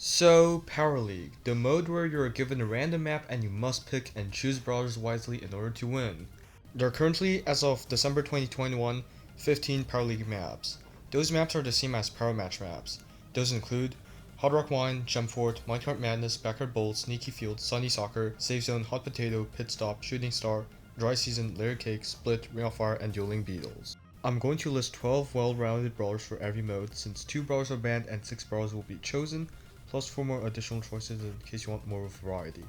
So, Power League, the mode where you are given a random map and you must pick and choose brawlers wisely in order to win. There are currently, as of December 2021, 15 Power League maps. Those maps are the same as Power Match maps. Those include Hard Rock Wine, Gem Fort, Minecart Madness, Backyard Bowl, Sneaky Field, Sunny Soccer, Safe Zone, Hot Potato, Pit Stop, Shooting Star, Dry Season, Layer Cake, Split, Ring of Fire, and Dueling Beetles. I'm going to list 12 well-rounded brawlers for every mode, since 2 brawlers are banned and 6 brawlers will be chosen, plus 4 more additional choices in case you want more variety.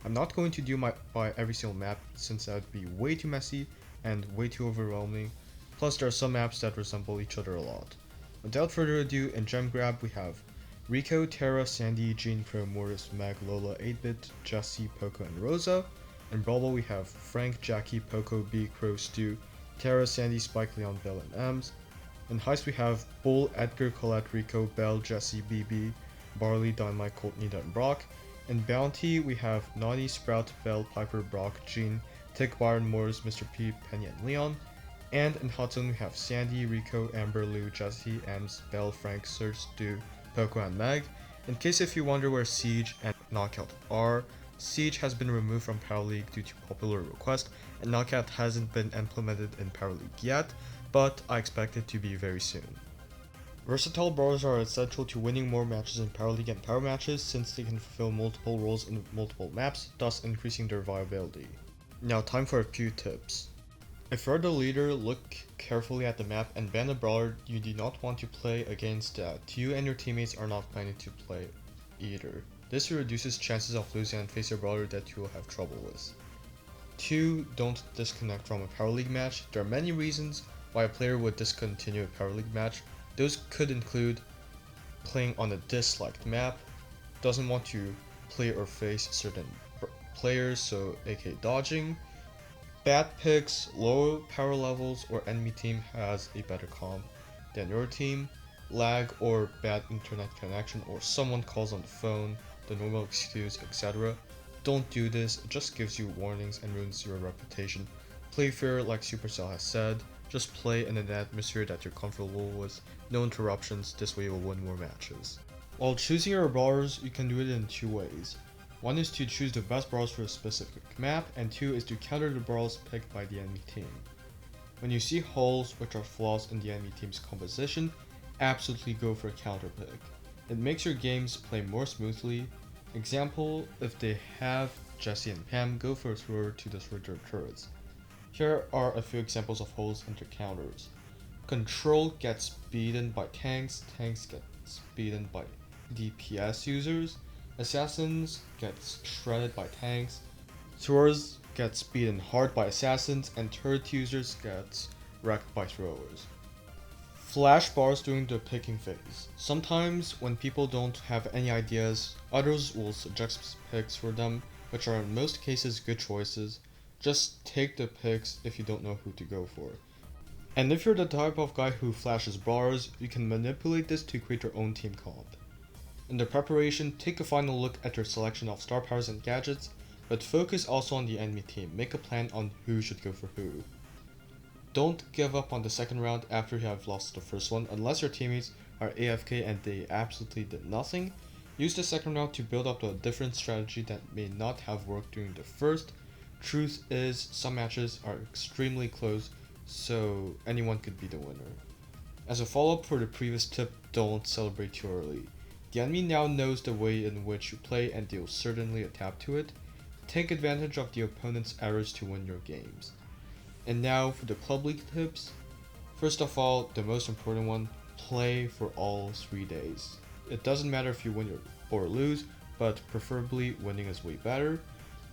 I'm not going to do by every single map since that would be way too messy and way too overwhelming, plus there are some maps that resemble each other a lot. Without further ado, in Gem Grab we have Rico, Terra, Sandy, Jean, Crow, Mortis, Mag, Lola, 8-Bit, Jessie, Poco, and Rosa. In Brawl we have Frank, Jacky, Poco, B, Crow, Stu, Terra, Sandy, Spike, Leon, Belle, and Ems. In Heist we have Bull, Edgar, Colette, Rico, Belle, Jessie, Bibi, Barley, Dynamike, Colt, Nita, and Brock. In Bounty we have Nani, Sprout, Belle, Piper, Brock, Jean, Tick, Byron, Mortis, Mr. P, Penny, and Leon. And in Hot Zone we have Sandy, Rico, Amber, Lou, Jessie, Ems, Belle, Frank, Surge, Stu, Poco, and Mag. In case if you wonder where Siege and Knockout are, Siege has been removed from Power League due to popular request, and Knockout hasn't been implemented in Power League yet, but I expect it to be very soon. Versatile brawlers are essential to winning more matches in Power League and Power Matches since they can fulfill multiple roles in multiple maps, thus increasing their viability. Now time for a few tips. If you're the leader, look carefully at the map and ban a brawler you do not want to play against that you and your teammates are not planning to play either. This reduces chances of losing and face a brawler that you will have trouble with. 2. Don't disconnect from a Power League match. There are many reasons why a player would discontinue a Power League match. Those could include playing on a disliked map, doesn't want to play or face certain players, so aka dodging, bad picks, low power levels, or enemy team has a better comp than your team, lag or bad internet connection, or someone calls on the phone, the normal excuse, etc. Don't do this, it just gives you warnings and ruins your reputation. Play fair like Supercell has said, just play in an atmosphere that you're comfortable with, no interruptions, this way you'll win more matches. While choosing your brawlers, you can do it in 2 ways. One is to choose the best brawlers for a specific map, and 2 is to counter the brawlers picked by the enemy team. When you see holes which are flaws in the enemy team's composition, absolutely go for a counter pick. It makes your games play more smoothly. Example, if they have Jessie and Pam, go for a thrower to destroy their turrets. Here are a few examples of holes into counters. Control gets beaten by tanks, tanks gets beaten by DPS users, assassins gets shredded by tanks, throwers gets beaten hard by assassins, and turret users gets wrecked by throwers. Flash bars during the picking phase. Sometimes when people don't have any ideas, others will suggest picks for them, which are in most cases good choices. Just take the picks if you don't know who to go for. And if you're the type of guy who flashes brawlers, you can manipulate this to create your own team comp. In the preparation, take a final look at your selection of star powers and gadgets, but focus also on the enemy team. Make a plan on who should go for who. Don't give up on the second round after you have lost the first one, unless your teammates are AFK and they absolutely did nothing. Use the second round to build up to a different strategy that may not have worked during the first. Truth is, some matches are extremely close, so anyone could be the winner. As a follow-up for the previous tip, don't celebrate too early. The enemy now knows the way in which you play and they'll certainly adapt to it. Take advantage of the opponent's errors to win your games. And now for the club league tips. First of all, the most important one, play for all 3 days. It doesn't matter if you win or lose, but preferably winning is way better.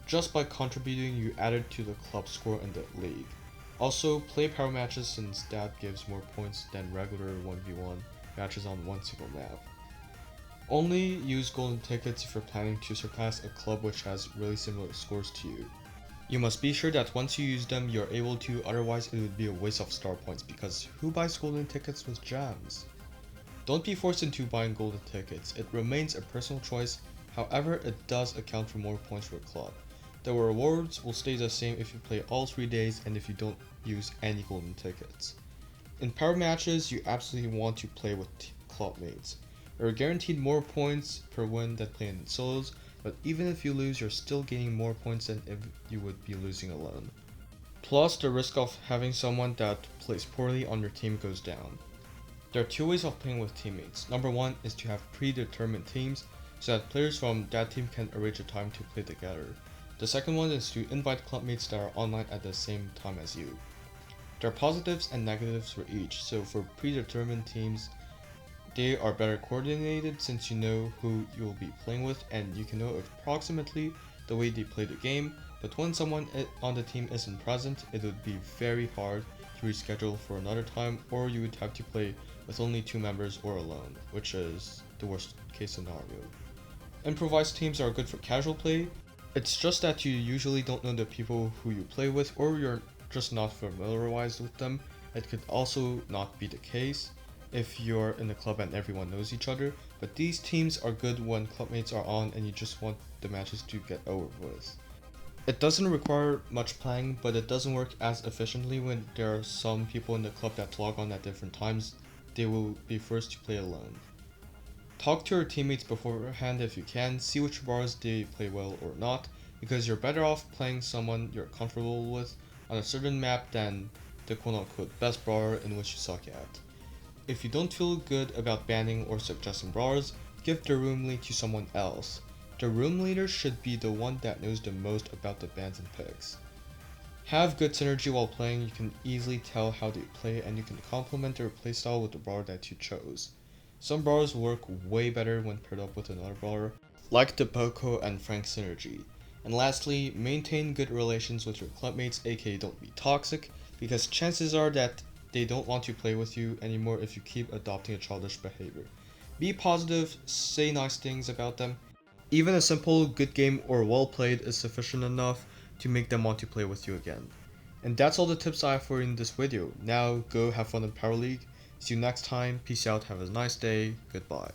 Just by contributing, you added to the club score in the league. Also, play power matches since that gives more points than regular 1v1 matches on one single map. Only use golden tickets if you're planning to surpass a club which has really similar scores to you. You must be sure that once you use them, you're able to, otherwise it would be a waste of star points because who buys golden tickets with gems? Don't be forced into buying golden tickets, it remains a personal choice, however it does account for more points for a club. The rewards will stay the same if you play all 3 days and if you don't use any golden tickets. In power matches, you absolutely want to play with club mates. You're guaranteed more points per win than playing in solos, but even if you lose, you're still gaining more points than if you would be losing alone. Plus, the risk of having someone that plays poorly on your team goes down. There are two ways of playing with teammates. Number one is to have predetermined teams, so that players from that team can arrange a time to play together. The second one is to invite clubmates that are online at the same time as you. There are positives and negatives for each, so for predetermined teams, they are better coordinated since you know who you'll be playing with and you can know approximately the way they play the game, but when someone on the team isn't present, it would be very hard to reschedule for another time, or you would have to play with only 2 members or alone, which is the worst case scenario. Improvised teams are good for casual play. It's just that you usually don't know the people who you play with, or you're just not familiarized with them. It could also not be the case if you're in a club and everyone knows each other, but these teams are good when clubmates are on and you just want the matches to get over with. It doesn't require much planning, but it doesn't work as efficiently when there are some people in the club that log on at different times. They will be first to play alone. Talk to your teammates beforehand if you can, see which brawlers they play well or not, because you're better off playing someone you're comfortable with on a certain map than the quote-unquote best brawler in which you suck at. If you don't feel good about banning or suggesting brawlers, give the room lead to someone else. The room leader should be the one that knows the most about the bans and picks. Have good synergy while playing. You can easily tell how they play and you can complement their playstyle with the brawler that you chose. Some brawlers work way better when paired up with another brawler, like the Poco and Frank synergy. And lastly, maintain good relations with your clubmates, aka don't be toxic, because chances are that they don't want to play with you anymore if you keep adopting a childish behavior. Be positive, say nice things about them. Even a simple good game or well played is sufficient enough to make them want to play with you again. And that's all the tips I have for you in this video. Now go have fun in Power League. See you next time, peace out, have a nice day, goodbye.